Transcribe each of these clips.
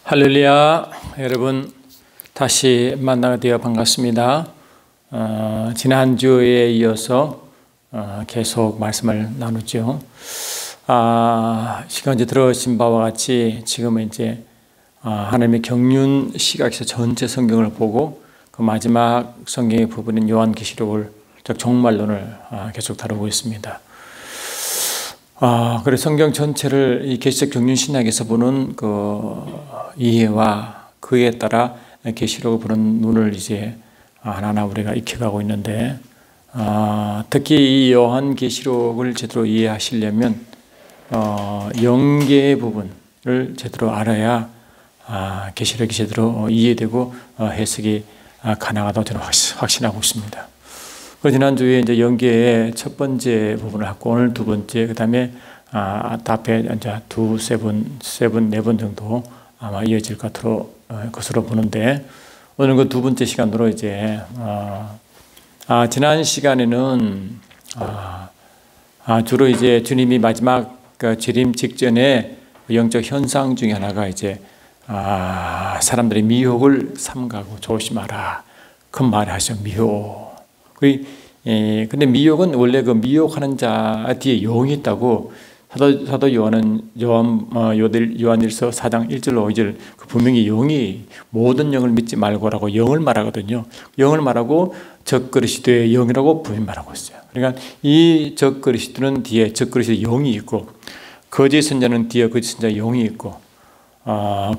할렐루야. 여러분 다시 만나게 되어 반갑습니다. 지난주에 이어서 계속 말씀을 나누죠. 시간제 들으신 바와 같이 지금은 이제 하나님의 경륜 시각에서 전체 성경을 보고 그 마지막 성경의 부분인 요한계시록을 종말론을 계속 다루고 있습니다. 그래서 성경 전체를 이 계시적 경륜 신학에서 보는 그 이해와 그에 따라 계시록을 보는 눈을 이제 하나하나 우리가 익혀가고 있는데, 특히 이 요한 계시록을 제대로 이해하시려면 영계의 부분을 제대로 알아야 계시록이 제대로 이해되고 해석이 가능하다고 저는 확신하고 있습니다. 지난주에 이제 영계의 첫 번째 부분을 하고 오늘 두 번째, 그 다음에 앞에 이제 네 번 정도 아마 이어질 것으로 보는데, 오늘 그 두 번째 시간으로 이제 지난 시간에는 주로 이제 주님이 마지막 재림 직전에 영적 현상 중에 하나가 이제 사람들의 미혹을 삼가고 조심하라, 큰 말을 하셔. 미혹. 근데 미혹은 원래 그 미혹하는 자 뒤에 영이 있다고 사도 요한일서 4장 1절로 5절 분명히 영이 모든 영을 믿지 말고라고 영을 말하거든요. 영을 말하고 적그리스도의 영이라고 분명히 말하고 있어요. 그러니까 이 적그리스도는 뒤에 적그리스도의 영이 있고, 거짓 선자는 뒤에 거짓 선자의 영이 있고,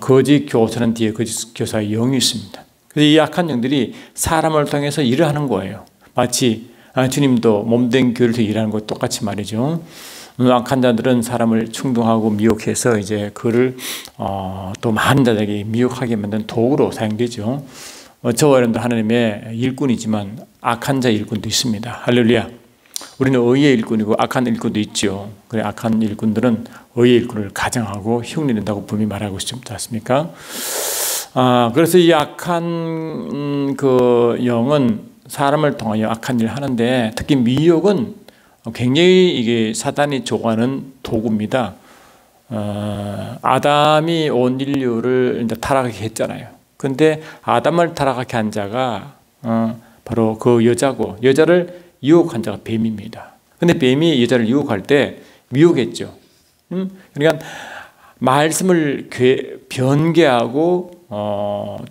거짓 교사는 뒤에 거짓 교사의 영이 있습니다. 그래서 이 악한 영들이 사람을 통해서 일을 하는 거예요. 마치 주님도 몸된 교회를 통해 일하는 것 똑같이 말이죠. 악한 자들은 사람을 충동하고 미혹해서 이제 그를 또 많은 자들에게 미혹하게 만든 도구로 사용되죠. 저와 여러분도 하나님의 일꾼이지만 악한 자 일꾼도 있습니다. 할렐루야. 우리는 의의 일꾼이고 악한 일꾼도 있죠. 그래, 악한 일꾼들은 의의 일꾼을 가장하고 흉내낸다고 분명히 말하고 있지 않습니까? 그래서 이 악한 그 영은 사람을 통하여 악한 일을 하는데, 특히 미혹은 굉장히 이게 사단이 좋아하는 도구입니다. 아담이 온 인류를 이제 타락하게 했잖아요. 근데 아담을 타락하게 한 자가 바로 그 여자고, 여자를 유혹한 자가 뱀입니다. 근데 뱀이 여자를 유혹할 때 미혹했죠. 그러니까 말씀을 변개하고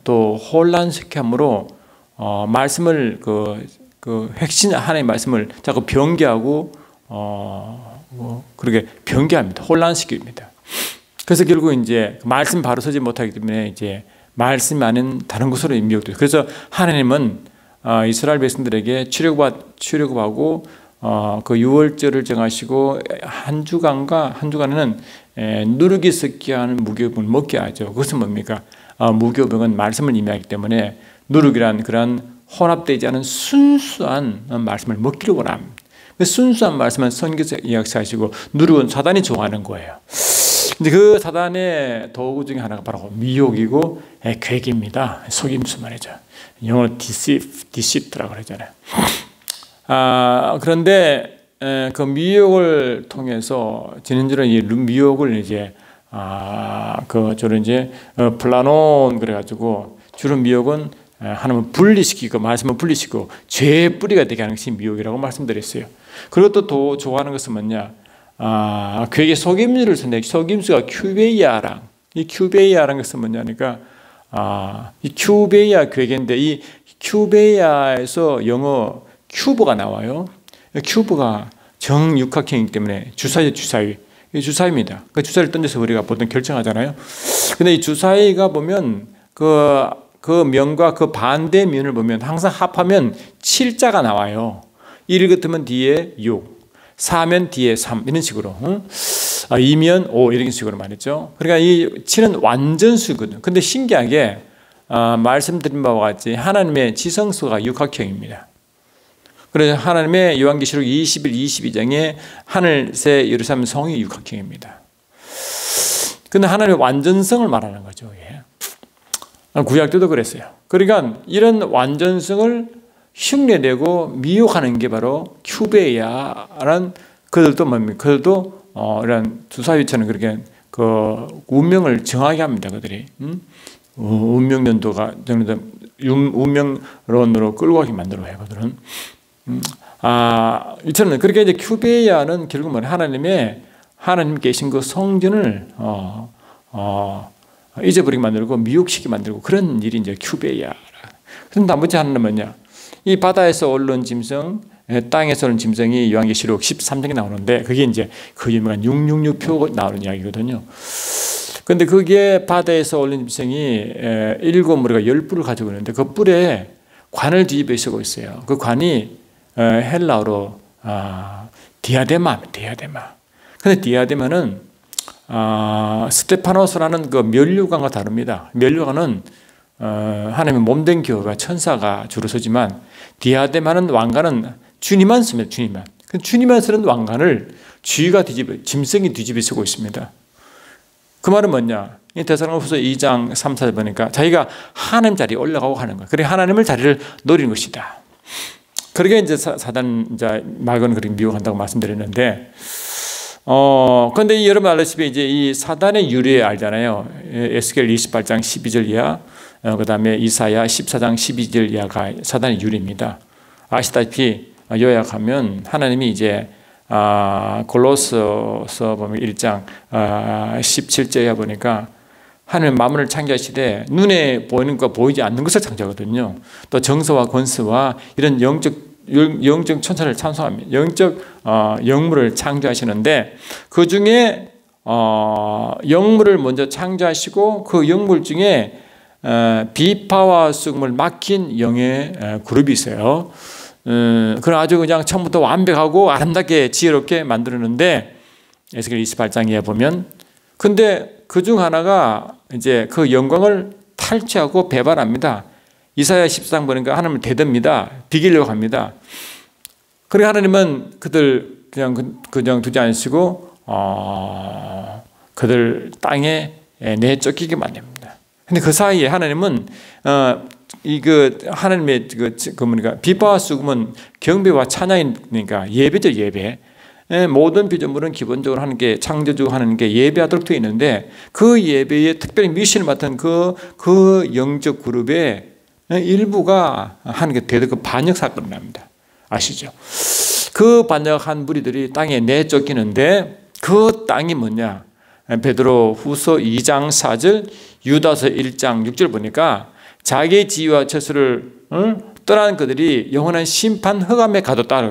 또 혼란스럽게 함으로 말씀을 핵심 하나님의 말씀을 자꾸 변개하고 그렇게 변개합니다. 혼란시킵니다. 그래서 결국 이제 말씀 바로 서지 못하기 때문에 이제 말씀이 아닌 다른 곳으로 미혹돼요. 그래서 하나님은 이스라엘 백성들에게 출애굽하고 그 유월절을 정하시고 한 주간에는 누룩이 섞여 하는 무교병을 먹게 하죠. 그것은 뭡니까? 무교병은 말씀을 의미하기 때문에 누룩이란 그런 혼합되지 않은 순수한 말씀을 먹기를 원합니다. 그 순수한 말씀은 선교사 이야기하시고, 누룩은 사단이 좋아하는 거예요. 근데 그 사단의 도구 중에 하나가 바로 미혹이고 괴계입니다. 속임수 말이죠. 영어로 deceit라고 그러잖아요. 그런데 그 미혹을 통해서 지난주에 이 미혹을 이제 주로 이제 플라논 그래가지고, 주로 미혹은 하나님을 분리시키고 말씀을 분리시키고 죄의 뿌리가 되게 하는 것이 미혹이라고 말씀드렸어요. 그리고 또 좋아하는 것은 뭐냐? 그에게 속임수를 선택. 속임수가 큐베이아랑, 이 큐베이아라는 것은 뭐냐니까 이 큐베이아 괴계인데, 이 큐베이아에서 영어 큐브가 나와요. 큐브가 정육각형이기 때문에 주사위 주사위입니다. 그 주사위를 던져서 우리가 보통 결정하잖아요. 근데 이 주사위가 보면 그 면과 그 반대 면을 보면 항상 합하면 7자가 나와요. 1 같으면 뒤에 6, 4면 뒤에 3, 이런 식으로. 2면 5, 이런 식으로 말했죠. 그러니까 이 7은 완전수거든요. 근데 신기하게 말씀드린 바와 같이 하나님의 지성수가 육각형입니다. 그래서 하나님의 요한계시록 21, 22장에 하늘새 예루살렘 성이 육각형입니다. 근데 하나님의 완전성을 말하는 거죠. 구약 때도 그랬어요. 그러니까 이런 완전성을 흉내내고 미혹하는 게 바로 큐베야라는, 그들도 뭡니까? 그들도 이런 주사위처럼 그렇게 그 운명을 정하게 합니다. 그들이 운명론도가 운명론으로 끌고 가게 만들어요. 그들은 저는 그렇게 이제 큐베야는 결국 뭐 하나님 계신 그 성전을 잊어버리게 만들고 미혹시키게 만들고 그런 일이 이제 큐베야. 그럼 나머지 하나는 뭐냐? 이 바다에서 올라온 짐승, 땅에서 오는 짐승이 요한계시록 13장에 나오는데 그게 이제 그 유명한 666표 나오는 이야기거든요. 근데 그게 바다에서 올린 짐승이 7머리가 10뿔을 가지고 있는데 그 뿔에 관을 뒤집어 쓰고 있어요. 그 관이 헬라어로 디아데마. 근데 디아데마는 스테파노스라는 그 면류관과 다릅니다. 면류관은 하나님의 몸된 교회가 천사가 주로 쓰지만 디아데마는 왕관은 주님만 씁니다. 주님만 쓰는 왕관을 짐승이 뒤집어 쓰고 있습니다. 그 말은 뭐냐? 데살로니가후서 2장 3, 4절 보니까 자기가 하나님 자리에 올라가고 하는 거예요. 그래 하나님을 자리를 노리는 것이다. 그러게 이제 사단 이제 말고는 그렇게 미혹한다고 말씀드렸는데, 근데 여러분 알다시피 이제 이 사단의 유래 알잖아요. 에스겔 28장 12절 이하, 그 다음에 이사야 14장 12절 이하가 사단의 유래입니다. 아시다시피 요약하면 하나님이 이제 골로새서 보면 1장 17절에 보니까 하나님 만물을 창조하시되 눈에 보이는 것과 보이지 않는 것을 창조하거든요. 또 정서와 권세와 이런 영적 천사를 찬송합니다. 영적 영물을 창조하시는데 그 중에 영물을 먼저 창조하시고 그 영물 중에 비파와 수금을 맡긴 영의 그룹이 있어요. 그건 아주 그냥 처음부터 완벽하고 아름답게 지혜롭게 만들었는데 에스겔 28장에 보면 근데 그중 하나가 이제 그 영광을 탈취하고 배반합니다. 이사야 14장 보니까 하나님을 대듭니다. 비기려고 합니다. 그러니까 하나님은 그들 그냥 두지 않으시고 그들 땅에 내쫓기게 만듭니다. 근데 그 사이에 하나님은 하나님의 뭐니까 비파와 수금은 경배와 찬양이니까 예배죠, 예배. 모든 피조물은 기본적으로 하는 게 창조주 하는 게 예배하도록 되어 있는데 그 예배에 특별히 미션을 맡은 그 영적 그룹의 일부가 하는 게 대대적 반역 사건이 납니다. 아시죠? 그 반역한 무리들이 땅에 내쫓기는데 그 땅이 뭐냐? 베드로 후서 2장 4절, 유다서 1장 6절 보니까 자기의 지위와 처소를 떠난 그들이 영원한 심판 흑암에 가뒀다.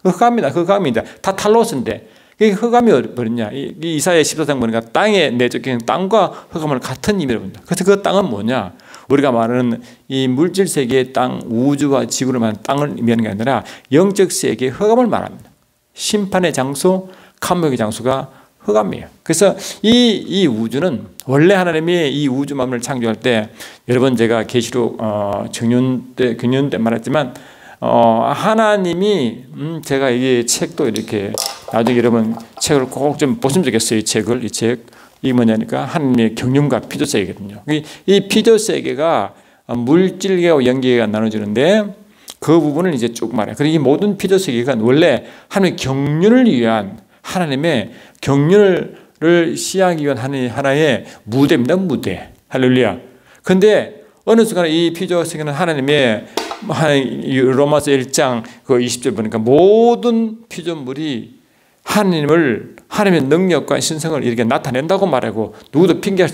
흑암입니다. 다 탈로스인데 흑암이 뭐냐? 이사야 14장 보니까 땅에 내쫓기는 땅과 흑암을 같은 의미로 본다. 그래서 그 땅은 뭐냐? 우리가 말하는 이 물질 세계의 땅, 우주와 지구를 말하는 땅을 의미하는 게 아니라 영적 세계의 흑암을 말합니다. 심판의 장소, 감옥의 장소가 흑암이에요. 그래서 이 우주는 원래 하나님이 이 우주 만물을 창조할 때 여러분 제가 계시록 경륜 때 말했지만 하나님이 제가 이 책도 이렇게 나중에 여러분 책을 꼭 좀 보시면 좋겠어요. 이 책 이게 뭐냐니까 하나님의 경륜과 피조 세계거든요. 이 피조 세계가 물질계와 영계가 나눠지는데 그 부분을 이제 쭉 말해요. 그리고 이 모든 피조 세계가 원래 하나님의 경륜을 위한 하나님의 경륜을 시하기 위한 하나의 무대입니다. 무대. 할렐루야. 근데 어느 순간에 이 피조 세계는 하나님의 로마서 1장 그 20절 보니까 모든 피조물이 하나님의 능력과 신성을 이렇게 나타낸다고 말하고 누구도 핑계할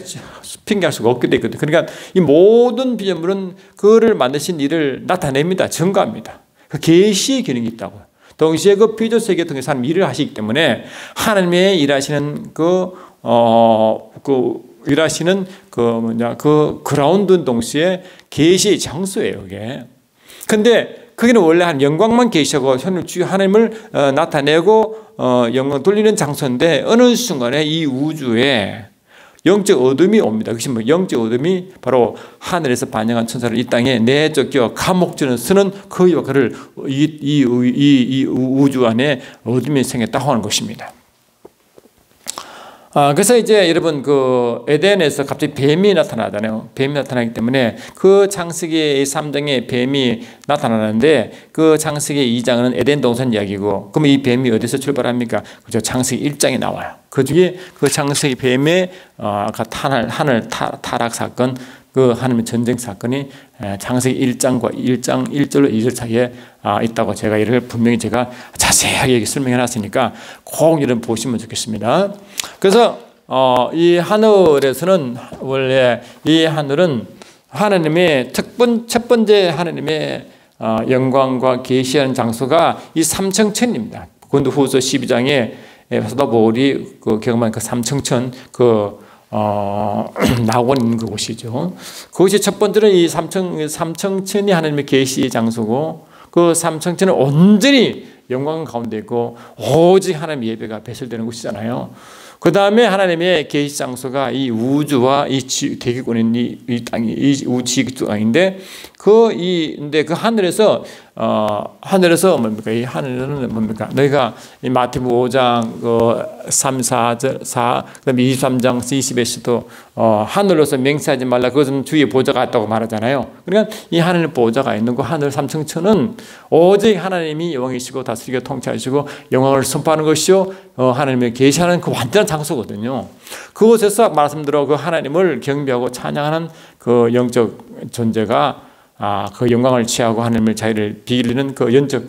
수가 없게 되거든요. 그러니까 이 모든 피조물은 그를 만드신 일을 나타냅니다. 증거합니다. 그 계시의 기능이 있다고요. 동시에 그 피조 세계 통해서 하나님 일을 하시기 때문에 하나님의 일하시는 그 그라운드 동시에 계시의 장소예요, 이게. 근데 거기는 원래 한 영광만 계시하고 하나님을 나타내고 영광 돌리는 장소인데 어느 순간에 이 우주에 영적 어둠이 옵니다. 그것이 뭐 영적 어둠이 바로 하늘에서 반영한 천사를 이 땅에 내쫓겨 감옥전을 쓰는 그 역할을 이 우주 안에 어둠이 생겼다고 하는 것입니다. 그래서 이제 여러분 그 에덴에서 갑자기 뱀이 나타나잖아요. 뱀이 나타나기 때문에 그 창세기 3장에 뱀이 나타나는데 그 창세기 2장은 에덴 동산 이야기고, 그럼 이 뱀이 어디서 출발합니까? 그죠? 창세기 1장에 나와요. 그 중에 그 창세기 뱀의 아까 하늘 타락 사건, 그 하나님의 전쟁 사건이 창세기 1장과 1절로 2절 사이에 있다고 제가 이를 분명히 제가 자세하게 설명해 놨으니까 꼭 이런 보시면 좋겠습니다. 그래서 이 하늘에서는 원래 이 하늘은 하나님의 첫 번째 하나님의 영광과 계시하는 장소가 이 삼청천입니다. 고린도후서 12장에 사도 바울이 경험한 그 삼청천 나오고 있는 그곳이죠. 그것이 첫 번째는 이 삼청천이 하나님의 계시의 장소고, 그 삼청천은 온전히 영광 가운데 있고 오직 하나님의 예배가 배설되는 곳이잖아요. 그 다음에 하나님의 계시 장소가 이 우주와 이 대기권인 이 땅이 이 우주지구인데 근데 그 하늘에서 뭡니까? 이 하늘은 뭡니까? 너희가 이 마태복음 5장 3, 4절, 그다음에 23장 20에서도 하늘로서 맹세하지 말라. 그것은 주의 보좌가 있다고 말하잖아요. 그러니까 이 하늘 보좌가 있는 그 하늘 삼층천은 오직 하나님이 영왕이시고 다스리고 통치하시고 영광을 선포하는 것이요 하나님의 계시하는 그 완전한 장소거든요. 그곳에서 말씀대로 그 하나님을 경배하고 찬양하는 그 영적 존재가 그 영광을 취하고 하나님의 자유를 비리는 그 영적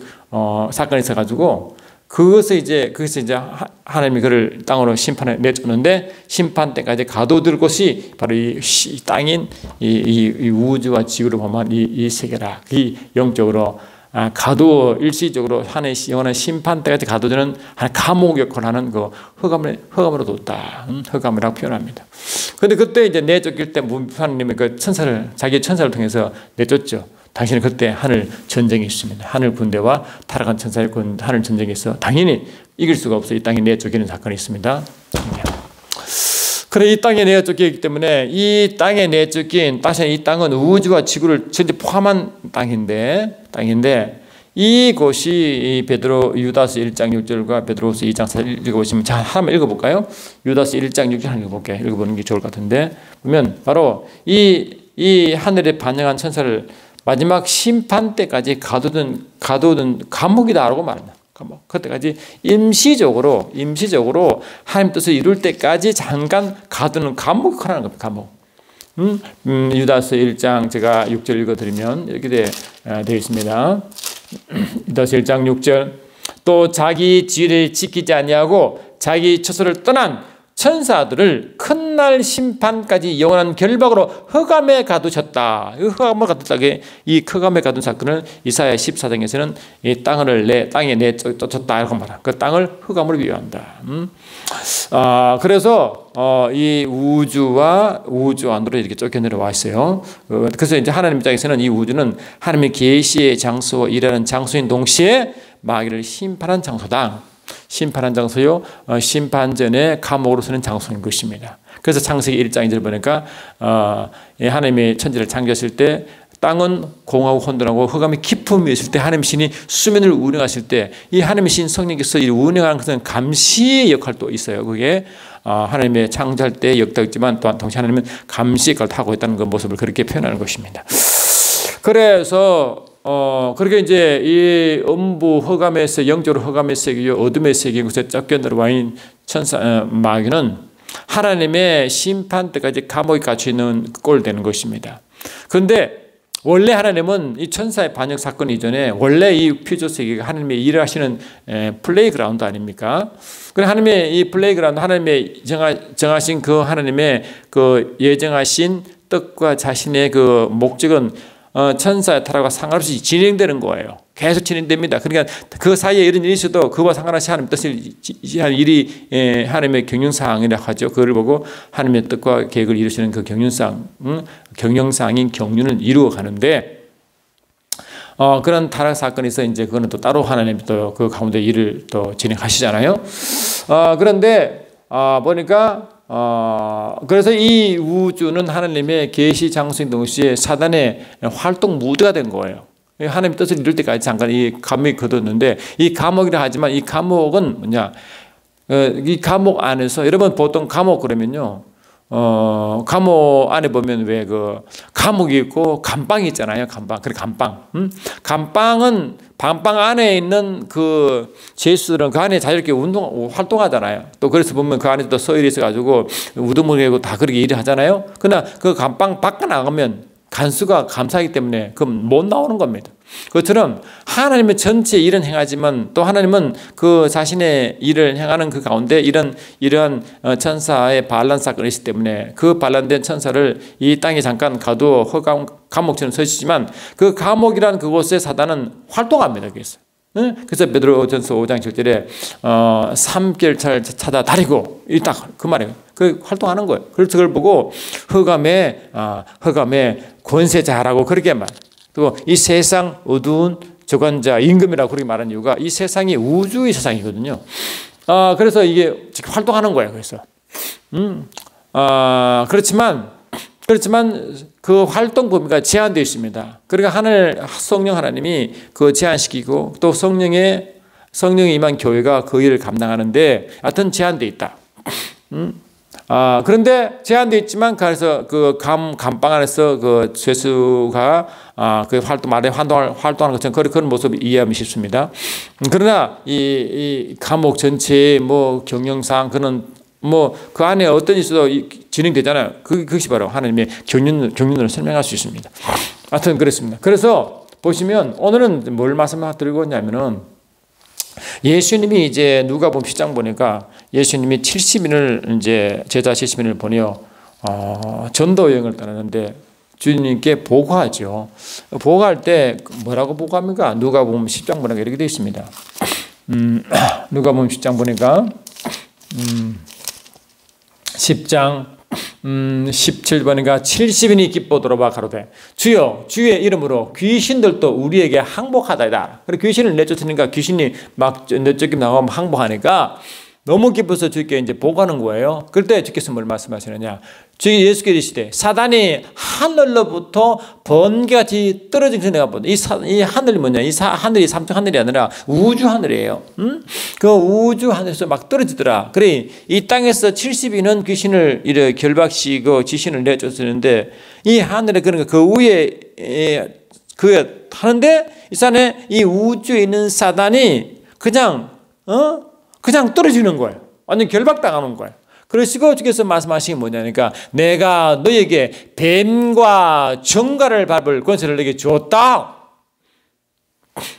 사건이 있어가지고 거기서 이제 하나님이 그를 땅으로 심판에 내쫓는데, 심판 때까지 가둬둘 곳이 바로 이 땅인 이 우주와 지구를 보면 이 세계라. 이 영적으로 일시적으로 하나의 영원한 심판 때까지 가둬두는 감옥 역할을 하는 그 흑암으로 뒀다. 흑암이라고 표현합니다. 그런데 그때 이제 내쫓길 때 하나님의 그 자기 천사를 통해서 내쫓죠. 당신은 그때 하늘 전쟁이 있습니다. 하늘 군대와 타락한 천사의 하늘 전쟁이 있어 당연히 이길 수가 없어요. 이 땅에 내쫓기는 사건이 있습니다. 그래 이 땅에 내쫓기기 때문에 이 땅에 내쫓긴 이 땅은 우주와 지구를 전체 포함한 땅인데 이곳이 유다서 1장 6절과 베드로후서 2장 4절 읽어보시면, 자 한번 읽어볼까요? 유다서 1장 6절 한번 읽어볼게요. 읽어보는 게 좋을 것 같은데, 보면 바로 이 하늘에 반영한 천사를 마지막 심판 때까지 가두던 감옥이다라고 말합니다. 감옥. 그때까지 임시적으로 하나님 뜻을 이룰 때까지 잠깐 가두는 감옥이라는 겁니다. 감옥. 유다서 1장 제가 6절 읽어드리면 이렇게 되어 있습니다. 유다서 1장 6절, 또 자기 지위를 지키지 아니하고 자기 처소를 떠난 천사들을 큰 날 심판까지 영원한 결박으로 흑암에 가두셨다. 흑암을 가뒀다. 이 흑암에 가둔 사건을 이사야 14장에서는 이 땅에 내쫓았다 이렇게 말합니다. 그 땅을 흑암으로 비유한다. 그래서 이 우주와 우주 안으로 이렇게 쫓겨 내려와 있어요. 그래서 이제 하나님 입장에서는 이 우주는 하나님의 계시의 장소, 일하는 장소인 동시에 마귀를 심판한 장소다. 심판한 장소요, 심판 전에 감옥으로 서는 장소인 것입니다. 그래서 창세기 1장 2절 보니까 하나님의 천지를 창조하실 때 땅은 공하고 혼돈하고 흑암의 깊음이 있을 때 하나님의 신이 수면을 운행하실 때 이 하나님의 신 성령께서 이 운행하는 것은 감시의 역할도 있어요. 그게 하나님의 창조할 때의 역도 있지만 또한 동시에 하나님은 감시의 역할을 하고 있다는 그 모습을 그렇게 표현하는 것입니다. 그래서 그렇게 이제 이 음부 흑암에서 영적으로 흑암의 세계요 어둠의 세계 곳에 쫓겨 들어와 있는 마귀는 하나님의 심판 때까지 감옥에 갇혀 있는 꼴 되는 것입니다. 그런데 원래 하나님은 이 천사의 반역 사건 이전에 원래 이 퓨처 세계가 하나님의 일을 하시는 플레이그라운드 아닙니까? 그래 하나님의 이 플레이그라운드, 하나님의 정하신 그 하나님의 그 예정하신 뜻과 자신의 그 목적은 천사의 타락과 상관없이 진행되는 거예요. 계속 진행됩니다. 그러니까 그 사이에 이런 일이 있어도 그와 상관없이 하나님의 뜻을 한 일이 하나님의 경륜사항이라 하죠. 그걸 보고 하나님의 뜻과 계획을 이루시는 그 경영사항인 경륜을 이루어 가는데 그런 타락 사건이 있어 이제 그거는 또 따로 하나님이 또 그 가운데 일을 또 진행하시잖아요. 그런데 보니까 그래서 이 우주는 하나님의 계시 장소인 동시에 사단의 활동 무대가 된 거예요. 하나님의 뜻을 이룰 때까지 잠깐 이 감옥이 거뒀는데 이 감옥이라 하지만 이 감옥은 뭐냐? 이 감옥 안에서 여러분 보통 감옥 그러면요. 감옥 안에 보면 왜 그 감옥이 있고 감방이 있잖아요. 감방. 그래 감방. 감방은 방방 안에 있는 그 죄수들은 그 안에 자유롭게 활동하잖아요. 또 그래서 보면 그 안에 또 서열이 있어가지고 우두머리고 다 그렇게 일을 하잖아요. 그러나 그 감방 밖에 나가면 간수가 감사하기 때문에 그럼 못 나오는 겁니다. 그것처럼 하나님은 전체 일은 행하지만 또 하나님은 그 자신의 일을 행하는 그 가운데 이러한 천사의 반란 사건이 있기 때문에 그 반란된 천사를 이 땅에 잠깐 가두어 감옥처럼 서시지만 그 감옥이란 그곳에 사단은 활동합니다. 그래서 베드로전서 5장 7절에 3개월 찾아 다리고 딱 그 말이에요. 그 활동하는 거예요. 그래서 그걸 보고 흑암의 권세자라고 그렇게 말. 또 이 세상 어두운 주관자 임금이라고 그렇게 말하는 이유가 이 세상이 우주의 세상이거든요. 그래서 이게 지금 활동하는 거예요. 그래서 그렇지만 그 활동 범위가 제한되어 있습니다. 그러니까 성령 하나님이 그 제한시키고 또 성령이 임한 교회가 그 일을 감당하는데 하여튼 제한되어 있다. 그런데 제한되어 있지만 그래서 그 감방 안에서 그 죄수가 그 활동하는 것처럼 그런 모습을 이해하면 쉽습니다. 그러나 이 감옥 전체의 뭐 경영상 그는 뭐 그 안에 어떤 일도 진행되잖아요. 그것이 바로 하나님의 경륜으로 설명할 수 있습니다. 하여튼 그렇습니다. 그래서 보시면 오늘은 뭘 말씀드리고 있냐면은 예수님이 이제 누가복음 10장 보니까 예수님이 70인을 이제 제자 70인을 보내어 전도 여행을 떠나는데 주님께 보고하죠. 보고할 때 뭐라고 보고합니까? 누가복음 10장 보니까 이렇게 되어 있습니다. 누가복음 10장 보니까 10장 17번인가 70인이 기뻐 돌아와 가로되 주여 주의 이름으로 귀신들도 우리에게 항복하다이다. 그래 귀신을 내쫓으니까 귀신이 막 내쫓기 나가면 항복하니까 너무 기뻐서 주께 이제 보고하는 거예요. 그럴 때 주께서 뭘 말씀하시느냐? 주 예수께서 이르시되 사단이 하늘로부터 번개같이 떨어진 내가 본다. 이 하늘이 뭐냐? 하늘이 삼층 하늘이 아니라 우주 하늘이에요. 그 우주 하늘에서 막 떨어지더라. 그래 이 땅에서 70인은 귀신을 이렇게 결박시키고 귀신을 내쫓는데 이 하늘에 그런 그 위에 그 하는데 이 산에 이 우주에 있는 사단이 그냥 떨어지는 거예요. 완전 결박당하는 거예요. 그러시고 주께서 말씀하신 게 뭐냐니까 내가 너에게 뱀과 정갈을 밟을 권세를 내게 주었다.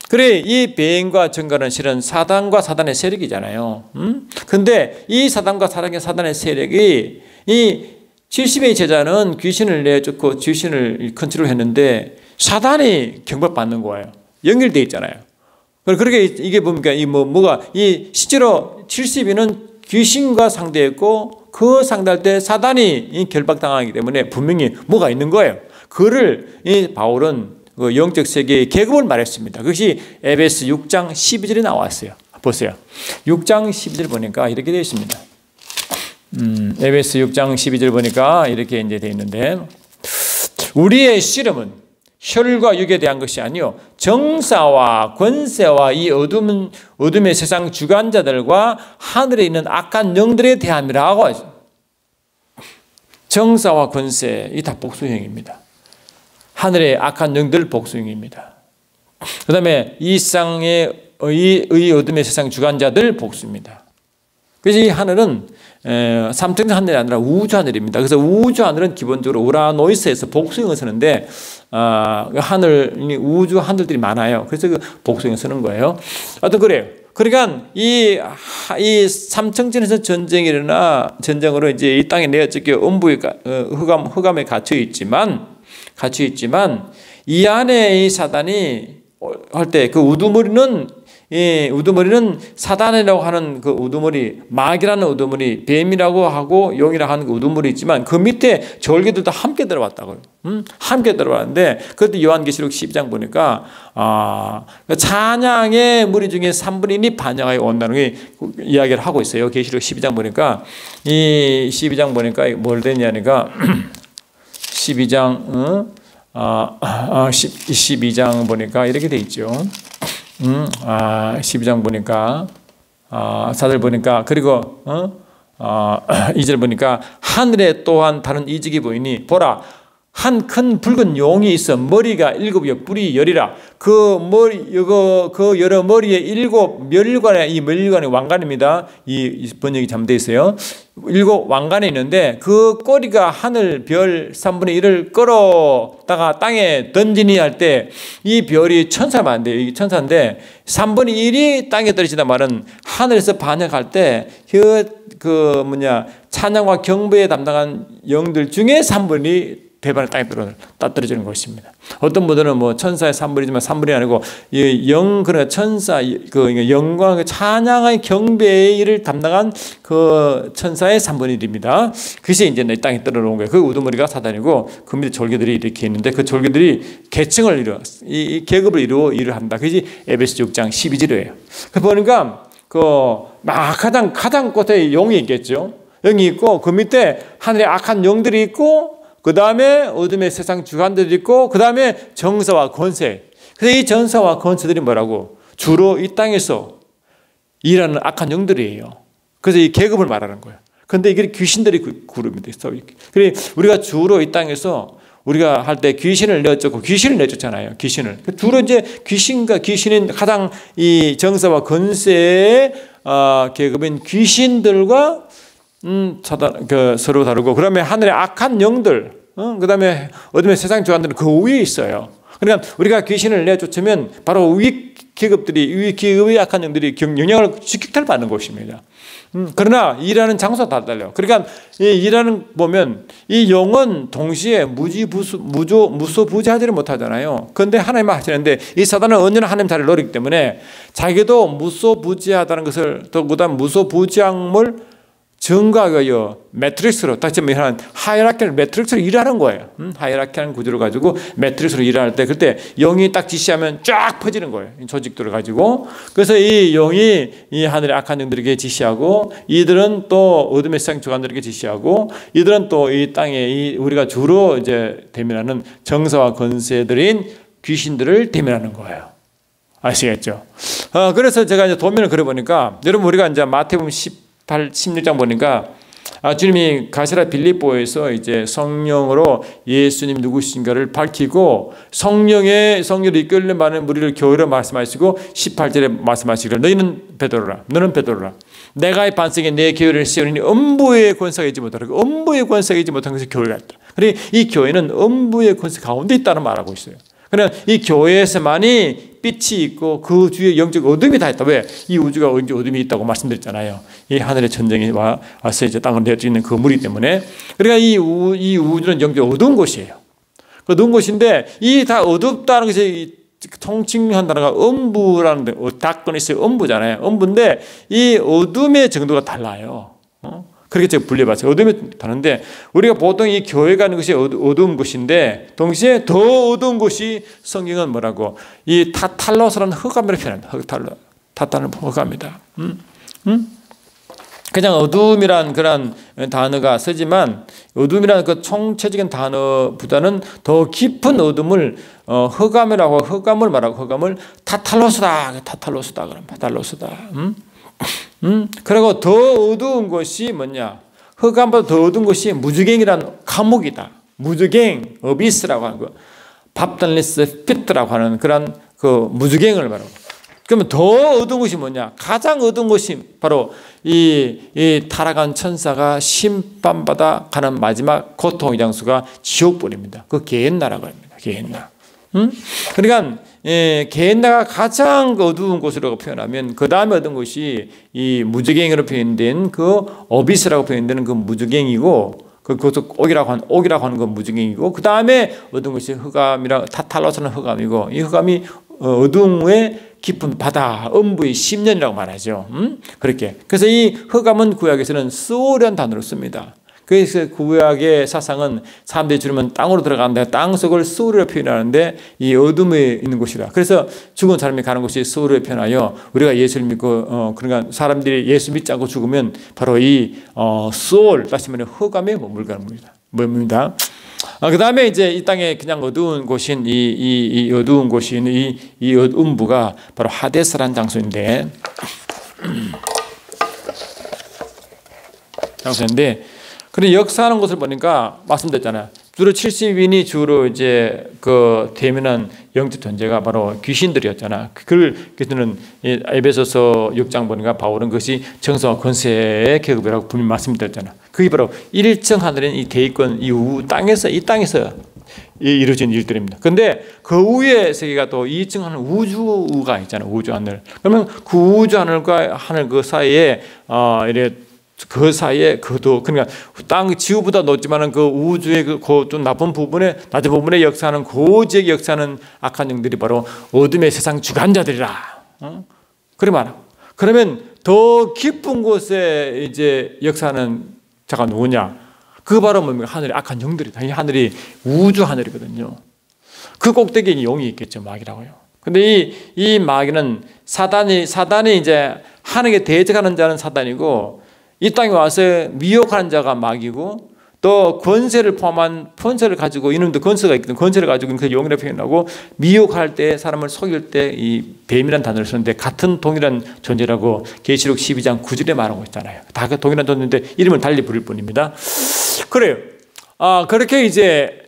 그래 이 뱀과 정갈은 실은 사단과 사단의 세력이잖아요. 근데 이 사단과 사단의 세력이 이 70의 제자는 귀신을 내쫓고 귀신을 컨트롤했는데 사단이 경박받는 거예요. 연결되어 있잖아요. 그렇게 이게 뭡니까? 이 실제로 70인은 귀신과 상대했고 그 상대할 때 사단이 결박당하기 때문에 분명히 뭐가 있는 거예요. 그를 이 바울은 그 영적 세계의 계급을 말했습니다. 그것이 에베소 6장 12절에 나왔어요. 보세요. 6장 12절 보니까 이렇게 되어 있습니다. 에베소 6장 12절 보니까 이렇게 이제 되어 있는데 우리의 씨름은 혈과 육에 대한 것이 아니요 정사와 권세와 이 어둠의 세상 주관자들과 하늘에 있는 악한 영들에 대함이라고 하죠. 정사와 권세 이 다 복수형입니다. 하늘의 악한 영들 복수형입니다. 그 다음에 이 세상의 이 어둠의 세상 주관자들 복수입니다. 그래서 이 하늘은 삼층 하늘이 아니라 우주 하늘입니다. 그래서 우주 하늘은 기본적으로 우라노이스에서 복수형을 쓰는데 우주 하늘들이 많아요. 그래서 그 복수형을 쓰는 거예요. 하여튼 그래요. 그러니까 이 삼층전에서 전쟁으로 이제 이 땅에 내가 저기 음부의 흑암에 갇혀 있지만 이 안에 이 사단이 할 때 그 우두머리는 사단이라고 하는 그 우두머리, 마귀라는 우두머리, 뱀이라고 하고 용이라고 하는 그 우두머리 있지만 그 밑에 절개들도 함께 들어왔다고요. 함께 들어왔는데 그것도 요한계시록 12장 보니까 찬양의 무리 중에 3분의 1이 반역하여 온다는 게 이야기를 하고 있어요. 계시록 12장 보니까 이 12장 보니까 뭘 되냐니까 12장 12장 보니까 이렇게 돼 있죠. 12장 보니까 4절 보니까 그리고 2절 보니까 하늘에 또한 다른 이적이 보이니 보라 한 큰 붉은 용이 있어 머리가 7이요 뿔이 10이라 그 여러 머리에 7 멸관에 이 멸관이 왕관입니다. 이 번역이 잘못되어 있어요. 7 왕관이 있는데 그 꼬리가 하늘 별 3분의 1을 끌어다가 땅에 던지니 할 때 이 별이 천사면 안 돼요. 이 천사인데 3분의 1이 땅에 떨어진단 말은 하늘에서 반역할 때 찬양과 경배에 담당한 영들 중에 3분의 1이 배반을 땅에 떨어지는 것입니다. 어떤 분들은 뭐 천사의 3분이지만 3분이 아니고 그러니까 천사 영광 찬양의 경배의 일을 담당한 그 천사의 3분의 1입니다. 그것이 이제 내 땅에 떨어놓은 거예요. 그 우두머리가 사단이고 그 밑에 졸개들이 이렇게 있는데 그 졸개들이 계층을 이루어 이 계급을 이루어 일을 한다. 그것이 에베소 6장 12절이에요. 그 보니까 가장 끝에 용이 있겠죠. 영이 있고 그 밑에 하늘에 악한 영들이 있고 그 다음에 어둠의 세상 주관들이 있고 그 다음에 정사와 권세. 그래서 이 정사와 권세들이 뭐라고? 주로 이 땅에서 일하는 악한 영들이에요. 그래서 이 계급을 말하는 거예요. 그런데 이게 귀신들이 그룹입니다. 그래 우리가 주로 이 땅에서 우리가 할 때 귀신을 내쫓잖아요. 귀신을. 주로 이제 귀신인 가장 이 정사와 권세의 계급인 귀신들과 서로 다르고, 그다음에 하늘의 악한 영들, 그다음에 어둠의 세상 주관들은 그 위에 있어요. 그러니까 우리가 귀신을 내쫓으면 바로 위 계급의 악한 영들이 영향을 직격탄을 받는 것입니다. 그러나 일하는 장소가 다 달라요. 그러니까 이 일하는 보면 이 영은 동시에 무소부지하지를 못하잖아요. 그런데 하나님만 하시는데 이 사단은 언제나 하나님 자리를 노리기 때문에 자기도 무소부지하다는 것을 또 그다음 무소부지함을 증거하기 위하여 매트릭스로 다시 말하면 하이라키를 매트릭스로 일하는 거예요. 하이라키라는 구조를 가지고 매트릭스로 일할 때 그때 영이 딱 지시하면 쫙 퍼지는 거예요. 조직들을 가지고. 그래서 이 영이 이 하늘의 악한 영들에게 지시하고 이들은 또 어둠의 세상 주관들에게 지시하고 이들은 또 이 땅에 우리가 주로 이제 대면하는 정사와 권세들인 귀신들을 대면하는 거예요. 아시겠죠? 그래서 제가 이제 도면을 그려보니까 여러분 우리가 이제 마태복음 16장 보니까 주님이 가시라 빌립보에서 이제 성령으로 예수님 누구신가를 밝히고 성령으로 이끌려 많은 무리를 교회로 말씀하시고 18절에 말씀하시기를 너는 베드로라 내가 이 반석에 내 교회를 세우니 음부의 권세가 있지 못하라. 음부의 권세가 있지 못한 것이 교회가 있다. 그리고 이 교회는 음부의 권세 가운데 있다는 말하고 있어요. 그러나 이 교회에서만이 빛이 있고 그 주위에 영적 어둠이 다 있다. 왜? 이 우주가 어둠이 있다고 말씀드렸잖아요. 이 하늘의 전쟁이 와서 이제 땅을 내어 있는 그 무리 때문에. 그러니까 이 우주는 영적 어두운 곳이에요. 어두운 곳인데 이 다 어둡다는 것이 통칭한 단어가 음부라는 데, 다크니스 음부잖아요. 음부인데 이 어둠의 정도가 달라요. 그렇게 제가 분류해봤어요. 어둠이 다른데 우리가 보통 이 교회 가는 것이 어두운 곳인데 동시에 더 어두운 곳이 성경은 뭐라고? 이 타탈로스라는 흑암이라고 표현합니다. 타탈은 흑암이다. 그냥 어둠이란 그런 단어가 쓰지만 어둠이라는 그 총체적인 단어보다는 더 깊은 어둠을 흑암을 말하고 흑암을 타탈로스다 그러면 타탈로스다. 그리고 더 어두운 것이 뭐냐? 흑암보다 더 어두운 것이 무주갱이라는 감옥이다. 무주갱, 어비스라고 하는 거, 밥단리스 피트라고 하는 그런 그 무주갱을 말하고. 그러면 더 어두운 것이 뭐냐? 가장 어두운 것이 바로 이 타락한 천사가 심판받아 가는 마지막 고통의 장소가 지옥불입니다. 그 게헨나라고 합니다. 게헨나. 그러니까 게헨나가 가장 어두운 곳이라고 표현하면 그 다음에 어두운 곳이 이 무주갱이로 표현된 그 어비스라고 표현되는 그 무주갱이고 그것도 옥이라고 하는 건 무주갱이고 그 다음에 어두운 것이 흑암이라 타탈로스는 흑암이고 이 흑암이 어둠의 깊은 바다 음부의 10년이라고 말하죠. 그렇게. 그래서 이 흑암은 구약에서는 스올이라는 단어를 씁니다. 그래서 구약의 사상은 사람들이 죽으면 땅으로 들어가는데 땅속을 스올이라고 표현하는데 이 어둠에 있는 곳이라. 그래서 죽은 사람이 가는 곳이 스올이라고 표현하여 우리가 예수를 믿고 그러니까 사람들이 예수 믿지 않고 죽으면 바로 이 스올 다시 말하면 흑암에 머물가는 겁니다. 그 다음에 이제 이 땅에 그냥 어두운 곳인 이 어두운 곳인 이 음부가 바로 하데스라는 장소인데 장소인데, 그런데 역사하는 것을 보니까 말씀드렸잖아요. 주로 70인이 주로 이제 그 대면한 영적 존재가 바로 귀신들이었잖아. 그래서는 에베소서 6장 보니까 바울은 그것이 정성과 권세의 계급이라고 분명히 말씀드렸잖아. 그게 바로 1층 하늘인 이 대위권 이 땅에서 이루어진 일들입니다. 근데 그 위에 세계가 또 2층 하늘 우주가 있잖아요. 우주 하늘. 그러면 그 우주 하늘과 하늘 그 사이에 그 사이에 그러니까 땅 지구보다 높지만은 그 우주의 그 좀 낮은 부분에 역사하는 그 지역에 역사하는 악한 영들이 바로 어둠의 세상 주관자들이라. 그래 말아. 그러면 더 깊은 곳에 이제 역사하는 자가 누구냐? 그 바로 뭡니까? 하늘의 악한 영들이다. 이 하늘이 우주 하늘이거든요. 그 꼭대기에 용이 있겠죠, 마귀라고요. 근데 이 마귀는 사단이 이제 하늘에 대적하는 자는 사단이고, 이 땅에 와서 미혹하는 자가 마귀고, 또 권세를 포함한 권세를 가지고 이놈도 권세가 있거든. 권세를 가지고 그 용이라고 표현하고, 미혹할 때 사람을 속일 때 이 뱀이라는 단어를 쓰는데 같은 동일한 존재라고 계시록 12장 9절에 말하고 있잖아요. 다 그 동일한 존재인데 이름을 달리 부를 뿐입니다. 그래요. 그렇게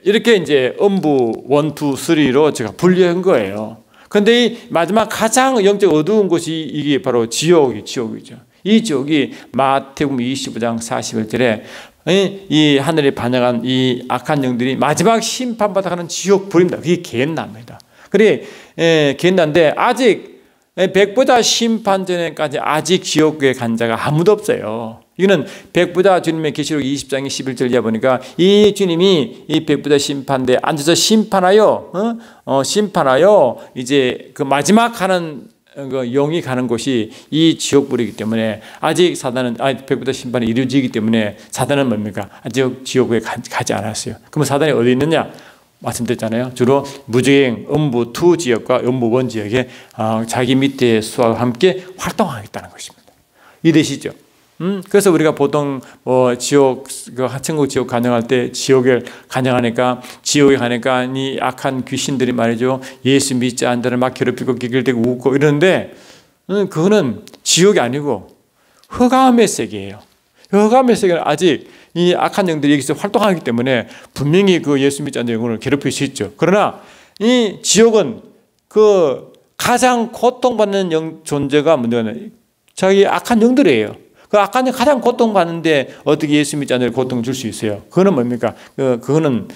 이렇게 음부 1, 2, 3로 제가 분류한 거예요. 근데 이 마지막 가장 영적 어두운 곳이 이게 바로 지옥이죠. 이 지옥이 마태복음 25장 41절에 이 하늘에 반영한 이 악한 영들이 마지막 심판받아 가는 지옥 불입니다. 그게 겟나입니다. 그래, 겟나인데 아직 백보자 심판 전에까지 아직 지옥에 간 자가 아무도 없어요. 이거는 백보자 주님의 계시록 20장 11절 이하 보니까 이 주님이 이 백보자 심판대에 앉아서 심판하여 이제 그 마지막 가는 그 영이 가는 곳이 이 지옥불이기 때문에 아직 백보자 심판이 이루어지기 때문에 사단은 뭡니까? 아직 지옥에 가지 않았어요. 그러면 사단이 어디 있느냐? 말씀드렸잖아요. 주로 무주행 음부 2 지역과 음부 1 지역에 자기 밑에 수하와 함께 활동하겠다는 것입니다. 이해되시죠? 그래서 우리가 보통 지옥, 천국 지옥 간영할 때 지옥에 간영하니까 이 악한 귀신들이 말이죠. 예수 믿지 않는 자를 막 괴롭히고 기길대고 웃고 이러는데, 그거는 지옥이 아니고 흑암의 세계예요. 흑암의 세계는 아직 이 악한 영들이 여기서 활동하기 때문에 분명히 그 예수 믿지 않는 영혼을 괴롭힐 수 있죠. 그러나 이 지옥은 그 가장 고통받는 존재가 뭐냐면 자기 악한 영들이에요. 그 악한 영 가장 고통받는데 어떻게 예수 믿지 않는 고통을 줄 수 있어요? 그거는 뭡니까? 그거는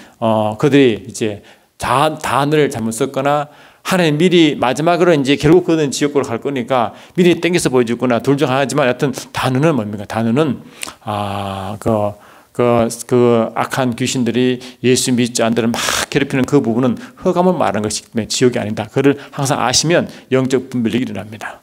그들이 이제 단어를 잘못 썼거나 하나님 미리 마지막으로 이제 결국 그는 지옥으로 갈 거니까 미리 땡겨서 보여주거나 둘 중 하나지만 하여튼 단어는 뭡니까? 단어는 그 악한 귀신들이 예수 믿지 않는 막 괴롭히는 그 부분은 흑암을 말하는 것이기 때문에 지옥이 아니다. 그를 항상 아시면 영적 분별력이 일어납니다.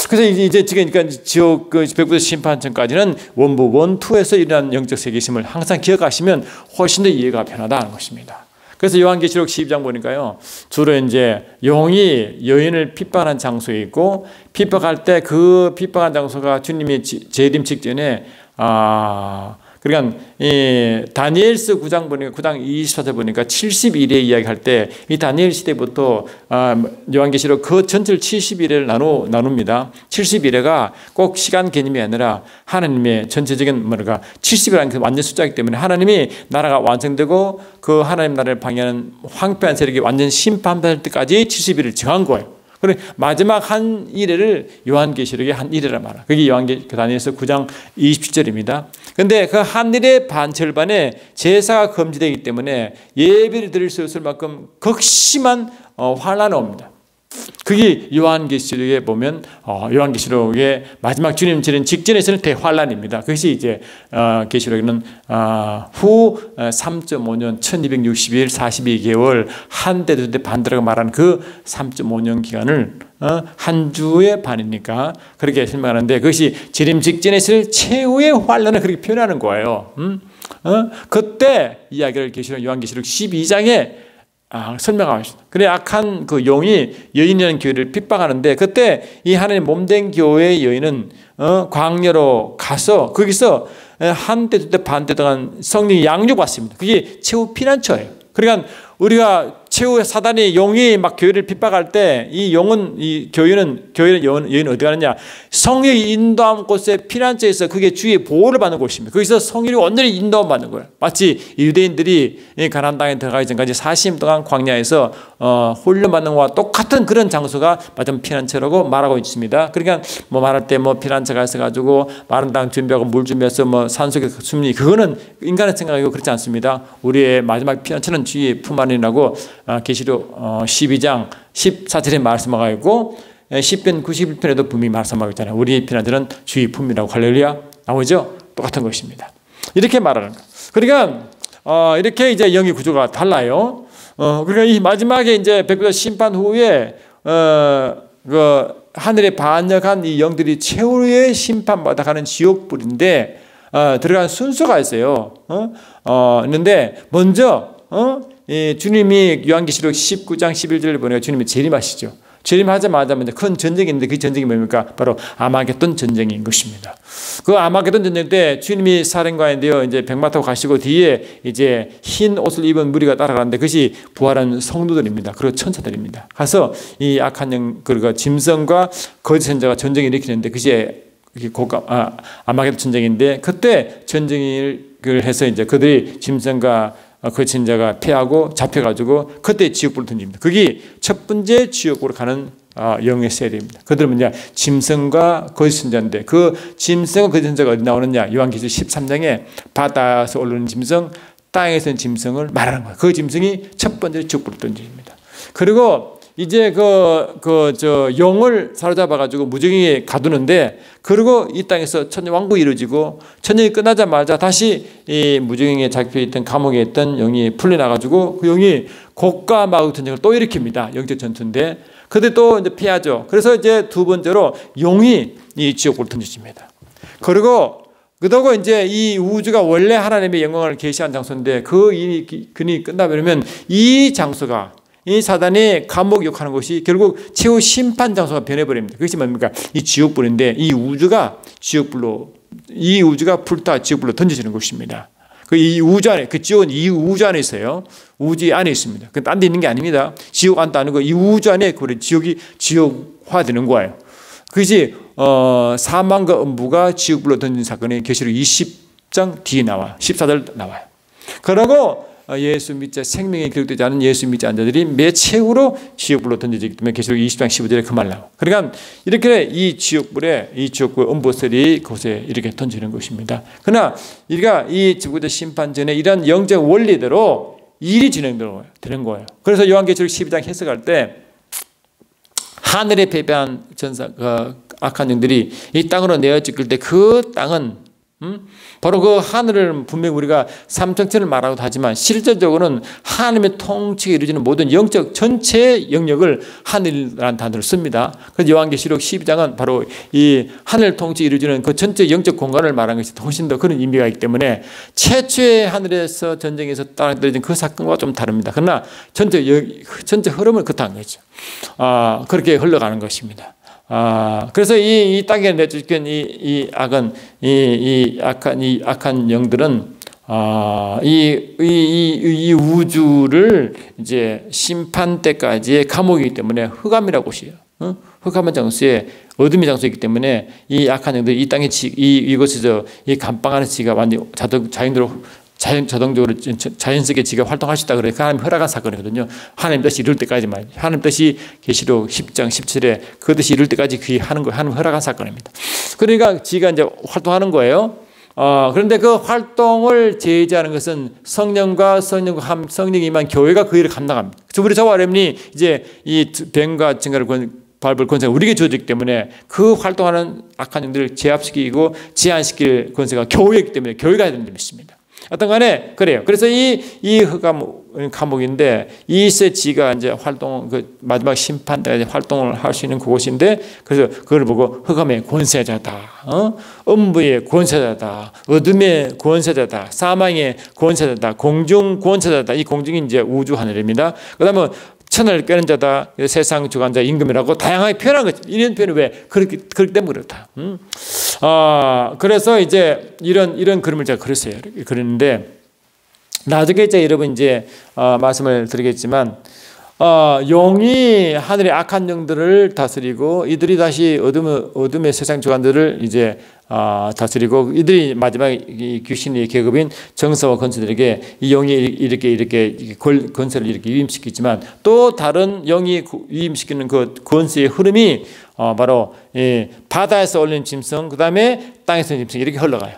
그래서 이제 그러니까 지옥 백보자 심판 전까지는 원부 1, 2에서 일어난 영적 세계심을 항상 기억하시면 훨씬 더 이해가 편하다는 것입니다. 그래서 요한계시록 12장 보니까요, 주로 이제 용이 여인을 핍박하는 장소에 있고, 핍박할 때 그 핍박한 장소가 주님이 재림 직전에 그러니까 이 다니엘서 9장 보니까 9장 24절 보니까 70일에 이야기할 때 이 다니엘 시대부터 요한계시록 그 전체를 70일을 나눕니다. 70일에가 꼭 시간 개념이 아니라 하나님의 전체적인 70일이라는 완전 숫자이기 때문에 하나님이 나라가 완성되고 그 하나님 나라를 방해하는 황폐한 세력이 완전 심판받을 때까지 70일을 정한 거예요. 그래 마지막 한 일회를 요한계시록의 한 일회라 말이야. 그게 다니엘서 9장 27절입니다. 그런데 그 한 일의 반 절반에 제사가 금지되기 때문에 예배를 드릴 수 없을 만큼 극심한 환란이 옵니다. 그게 요한계시록에 보면 요한계시록의 마지막 주님 재림 직전에서는 대환란입니다. 그것이 이제 계시록에는 후 3.5년 1260일 42개월 한때 두때 반대라고 말하는 그 3.5년 기간을 한 주의 반이니까 그렇게 설명하는데, 그것이 재림 직전에서 최후의 환란을 그렇게 표현하는 거예요. 그때 이야기를 요한계시록 12장에 설명하고 있습니다. 그래 악한 그 용이 여인이라는 교회를 핍박하는데, 그때 이 하나님 몸된 교회의 여인은 광야로 가서 거기서 한때 두때 반때 동안 성령이 양육받습니다. 그게 최후 피난처예요. 그러니까 우리가 최후 사단이 용이 막 교회를 핍박할 때 이 용은 이 교회는 여인은 어디 가느냐? 성령이 인도한 곳에 피난처에서 그게 주의 보호를 받는 곳입니다. 거기서 성령이 온전히 인도함 받는 거예요. 마치 유대인들이 가나안 땅에 들어가기 전까지 40년 동안 광야에서 훈련받는 것과 똑같은 그런 장소가 마침 피난처라고 말하고 있습니다. 그러니까 뭐 말할 때 뭐 피난처가 있어가지고 마른 땅 준비하고 물 준비해서 뭐 산속에 숨니 그거는 인간의 생각이고 그렇지 않습니다. 우리의 마지막 피난처는 주의 품 안이라고 계시록 12장 14절에 말씀하고 있고 10편 91편에도 분명히 말씀하고 있잖아요. 우리의 피난처는 주의 품이라고 할렐루야 나오죠. 똑같은 것입니다. 이렇게 말하는 거. 그러니까 이렇게 이제 영의 구조가 달라요. 그러니까 이 마지막에 이제 백보자 심판 후에 그 하늘에 반역한 이 영들이 최후의 심판받아 가는 지옥불인데 들어간 순서가 있어요. 있는데 먼저 주님이 요한계시록 19장 11절을 보내고 주님이 재림하시죠. 재림하자마자 먼저 큰 전쟁이 있는데 그 전쟁이 뭡니까? 바로 아마겟돈 전쟁인 것입니다. 그 아마겟돈 전쟁 때 주님이 사령관인데요. 이제 백마 타고 가시고 뒤에 이제 흰 옷을 입은 무리가 따라가는데 그것이 부활한 성도들입니다. 그리고 천사들입니다. 가서 이 악한 영, 그리고 짐승과 거짓 선자가 전쟁을 일으키는데 그것이 아마겟돈 전쟁인데 그때 전쟁을 해서 이제 그들이 짐승과 그 진자가 패하고 잡혀가지고 그때 지옥불로 던집니다. 그게 첫 번째 지옥으로 가는 영의 세대입니다. 그들은 뭐냐? 짐승과 거짓 선자인데 그 짐승과 거짓 선자가 어디 나오느냐? 요한계시록 13장에 바다에서 올라오는 짐승, 땅에서 있는 짐승을 말하는 거예요. 그 짐승이 첫 번째 지옥불로 던집니다. 그리고 이제 용을 사로잡아가지고 무정에 가두는데 그리고 이 땅에서 천년왕국이 이루어지고 천년이 끝나자마자 다시 이 무정에 잡혀있던 감옥에 있던 영이 풀려나가지고 그 영이 곡과 마귀 전쟁을 또 일으킵니다. 영적 전투인데 그때 또 이제 피하죠. 그래서 이제 두 번째로 용이 이 지옥불로 던져집니다. 그리고 이제 이 우주가 원래 하나님의 영광을 계시한 장소인데 그 일이 끝나버리면 이 장소가 이 사단이 감옥 욕하는 것이 결국 최후 심판 장소가 변해버립니다. 그것이 뭡니까? 이 지옥불인데 이 우주가 불타 지옥불로 던져지는 것입니다. 이 우주 안에, 그 지옥은 이 우주 안에 있어요. 우주 안에 있습니다. 그 딴 데 있는 게 아닙니다. 지옥 안도 아니고 이 우주 안에 그 지옥이 지옥화되는 거예요. 그것이 사망과 음부가 지옥불로 던진 사건이 계시록 20장 뒤에 나와요. 14절 나와요. 그러고 예수 믿자 생명에 기록되지 않은 예수 믿지 않은 자들이 매체후로 지옥불로 던져지기 때문에 계시록 20장 15절에 그 말 나와요. 그러니까 이렇게 이 지옥불 음보설이 그곳에 이렇게 던지는 것입니다. 그러나 우리가 이 지구대 심판 전에 이런 영적 원리대로 일이 진행되는 거예요. 그래서 요한계시록 12장 해석할 때 하늘에 패배한 악한 영들이 이 땅으로 내어 찍힐 때 그 땅은 바로 그 하늘을 분명히 우리가 삼천천을 말하고도 하지만 실질적으로는 하나님의 통치가 이루어지는 모든 영적 전체 영역을 하늘이라는 단어를 씁니다. 그래서 요한계시록 12장은 바로 이 하늘 통치 이루어지는 그 전체 영적 공간을 말하는 것이 훨씬 더 그런 의미가 있기 때문에 최초의 하늘에서 전쟁에서 땅에 떨어진 그 사건과 좀 다릅니다. 그러나 전체 흐름을 그렇다는 거죠. 그렇게 흘러가는 것입니다. 그래서 이 땅에 내쫓긴 이 악한 영들은 이 우주를 이제 심판 때까지의 감옥이기 때문에 흑암이라고 보시요. 흑암한 장소에 어둠의 장소이기 때문에 이 악한 영들이 이 땅에 이곳에서 이 감방 안에 지가 완전 자동적으로 자연스럽게 지가 활동할 수 있다 그래요. 그 하나님 허락한 사건이거든요. 하나님 뜻이 이룰 때까지만. 하나님 뜻이 계시록 10장 17절에 그 뜻이 이룰 때까지 그게 하는 거 하나님 허락한 사건입니다. 그러니까 지가 이제 활동하는 거예요. 그런데 그 활동을 제지하는 것은 성령과 성령이만 교회가 그 일을 감당합니다. 그래서 우리 저와 여러분이 이제 이 뱀과 증거를 밟을 권세가 우리에게 주어지기 때문에 그 활동하는 악한 영들을 제압시키고 제한시킬 권세가 교회이기 때문에 교회가 해야 되는 것입니다. 어떤 간에 그래요. 그래서 이 감옥인데 이세 지가 이제 그 마지막 심판 때 활동을 할 수 있는 그곳인데 그래서 그걸 보고 흑암의 권세자다, 음부의 권세자다, 어둠의 권세자다, 사망의 권세자다, 공중 권세자다. 이 공중이 이제 우주 하늘입니다. 그다음에 천을 꿰는 자다, 세상 주관자 임금이라고 다양하게 표현한 거죠. 이런 표현이 왜 그렇기 때문에 그렇다. 그래서 이제 이런 그림을 제가 그렸어요. 그렸는데 나중에 이제 여러분 이제 말씀을 드리겠지만 용이 하늘의 악한 영들을 다스리고 이들이 다시 어둠의 세상 주관들을 이제 다스리고 이들이 마지막 이 귀신의 계급인 정사와 권세들에게 이 영이 이렇게 권세를 이렇게 위임시키지만 또 다른 영이 위임시키는 그 권세의 흐름이 바로 바다에서 올린 짐승 그 다음에 땅에서 올린 짐승 이렇게 흘러가요.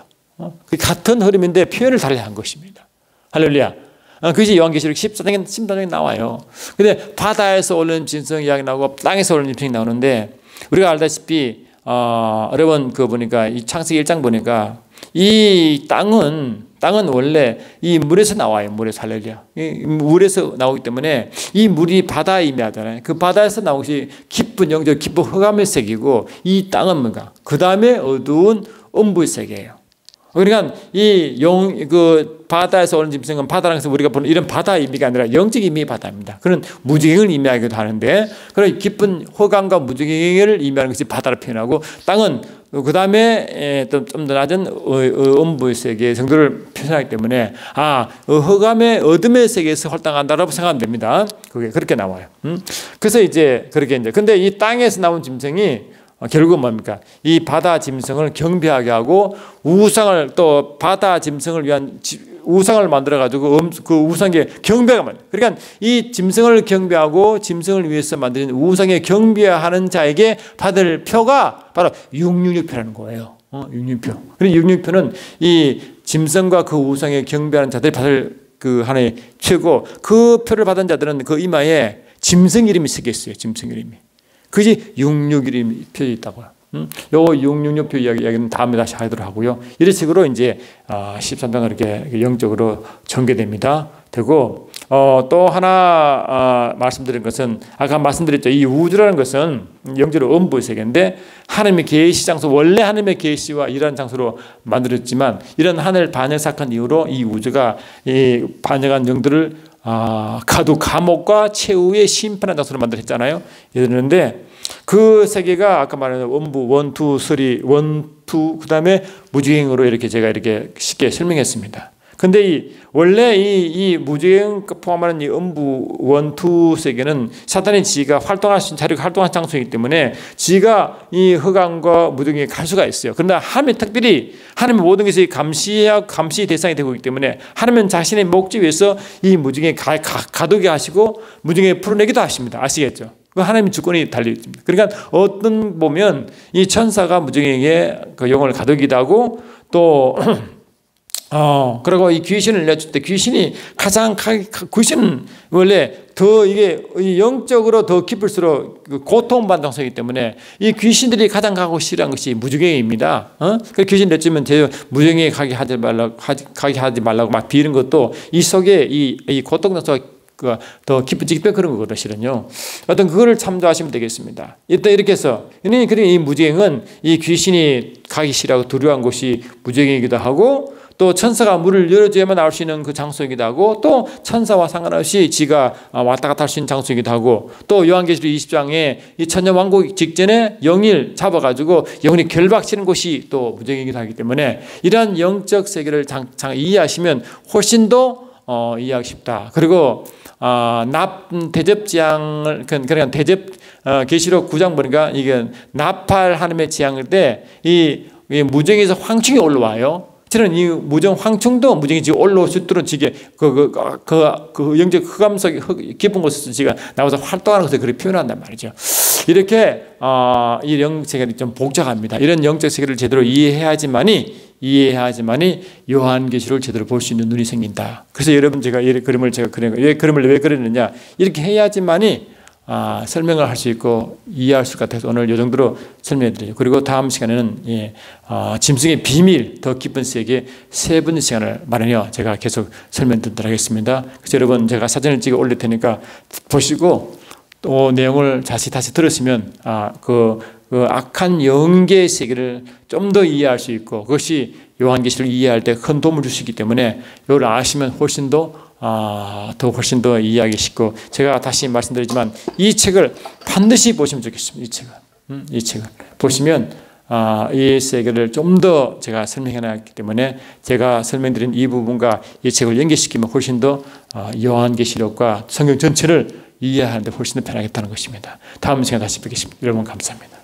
그 같은 흐름인데 표현을 달리한 것입니다. 할렐루야. 그것이 요한계시록 14장에 나와요. 근데 바다에서 올린 짐승 이야기 나오고 땅에서 올린 짐승이 나오는데 우리가 알다시피 여러분 그 보니까 이 창세기 1장 보니까 이 땅은 원래 이 물에서 나와요. 물에서 할렐루야. 물에서 나오기 때문에 이 물이 바다에 의미하잖아요. 그 바다에서 나오기 깊은 영적 깊은 흑암의 색이고 이 땅은 뭔가 그 다음에 어두운 음부의 색이에요. 그러니까 그 바다에서 오는 짐승은 바다라는 것은 우리가 보는 이런 바다 의미가 아니라 영적 의미의 바다입니다. 그런 무지개를 의미하기도 하는데 그런 깊은 호감과 무지개를 의미하는 것이 바다를 표현하고 땅은 그 다음에 좀 더 낮은 음부의 세계 정도를 표현하기 때문에 흑암의 어둠의 세계에서 활동한다라고 생각하면 됩니다. 그게 그렇게 나와요. 그래서 이제 그렇게 이제 근데 이 땅에서 나온 짐승이 결국은 뭡니까? 이 바다 짐승을 경배하게 하고 우상을 또 바다 짐승을 위한 우상을 만들어 가지고 그 우상에 경배가 많아요. 그러니까 이 짐승을 경배하고 짐승을 위해서 만든 우상에 경배하는 자에게 받을 표가 바로 666표라는 거예요. 666표. 그리고 666표는 이 짐승과 그 우상에 경배하는 자들이 받을 그 하나의 최고 그 표를 받은 자들은 그 이마에 짐승 이름이 쓰여 있어요. 짐승 이름이. 그것이 666이 펴져 있다고요. 요 666표 이야기는 다음에 다시 하도록 하고요. 이런 식으로 이제 13장은 이렇게 영적으로 전개됩니다. 되고 또 하나 말씀드린 것은 아까 말씀드렸죠. 이 우주라는 것은 영적으로 음부의 세계인데 하나님의 계시 장소 원래 하나님의 계시와 일하는 장소로 만들었지만 이런 하늘 반역 사건 이후로 이 우주가 이 반역한 영들을 감옥과 최후의 심판한 장소로 만들었잖아요. 그런데 그 세계가 아까 말한 원부, 원투, 쓰리, 원투, 그 다음에 무주행으로 이렇게 제가 이렇게 쉽게 설명했습니다. 근데 원래 이 무주행 포함하는 이 음부, 원투 세계는 사탄의 지가 자리가 활동한 장소이기 때문에 지가 이 흑암과 무주행에 갈 수가 있어요. 그러나 하나님의 특별히 하나님의 모든 것이 감시 대상이 되고 있기 때문에 하나님은 자신의 목적 위해서 이 무주행에 가두게 하시고 무주행에 풀어내기도 하십니다. 아시겠죠? 하나님의 주권이 달려있습니다. 그러니까 어떤 보면 이 천사가 무정에게 그 영혼을 가두기도 하고 또 그리고 이 귀신을 내줄 때 귀신은 원래 더 이게 영적으로 더 깊을수록 고통받는 장소이기 때문에 이 귀신들이 가장 가고 싫어한 것이 무정행입니다. 그 귀신 내주면 무정행에 가게 하지 말라고 막 비는 것도 이 속에 이 고통 장소가 더 깊은 그런 거거든요, 실은요. 어떤 그거를 참조하시면 되겠습니다. 일단 이렇게 해서, 이 무정행은 이 귀신이 가기 싫어하고 두려워한 곳이 무정행이기도 하고, 또 천사가 문을 열어줘야만 나올 수 있는 그 장소이기도 하고, 또 천사와 상관없이 지가 왔다 갔다 할 수 있는 장소이기도 하고, 또 요한계시록 20장에 이 천년왕국 직전에 영을 잡아가지고 영이 결박치는 곳이 또 무정행이기도 하기 때문에 이러한 영적 세계를 이해하시면 훨씬 더 이해하기 쉽다. 그리고 대접 지향을 그러니까 대접 계시록 9장 보니까 이게 나팔 하나님의 지향일 때 이 무정에서 황충이 올라와요. 저는 이 무정 황충도 무정이 지금 올라올 수 있도록 지게 그 영적 흑암 속에 깊은 곳에서 지가 나와서 활동하는 것을 그렇게 표현한단 말이죠. 이렇게 이 영적 세계는 좀 복잡합니다. 이런 영적 세계를 제대로 이해해야지만이 요한계시록을 제대로 볼 수 있는 눈이 생긴다. 그래서 여러분 제가 이 그림을 그림을 왜 그렸느냐 이렇게 해야지만이 설명을 할 수 있고 이해할 수 같아서 오늘 이 정도로 설명해 드리죠. 그리고 다음 시간에는 짐승의 비밀 더 깊은 세계 세 번째 시간을 마련해요. 제가 계속 설명드리도록 하겠습니다. 그래서 여러분 제가 사진을 찍어 올릴 테니까 보시고 또 내용을 다시 들으시면 그 악한 영계의 세계를 좀 더 이해할 수 있고 그것이 요한계시를 이해할 때 큰 도움을 줄 수 있기 때문에 이걸 아시면 훨씬 더 이해하기 쉽고 제가 다시 말씀드리지만 이 책을 반드시 보시면 좋겠습니다. 이 책을 보시면 이 세계를 좀 더 제가 설명해 놨기 때문에 제가 설명드린 이 부분과 이 책을 연계시키면 훨씬 더 요한계시록과 성경 전체를 이해하는데 훨씬 더 편하겠다는 것입니다. 다음 시간에 다시 뵙겠습니다. 여러분 감사합니다.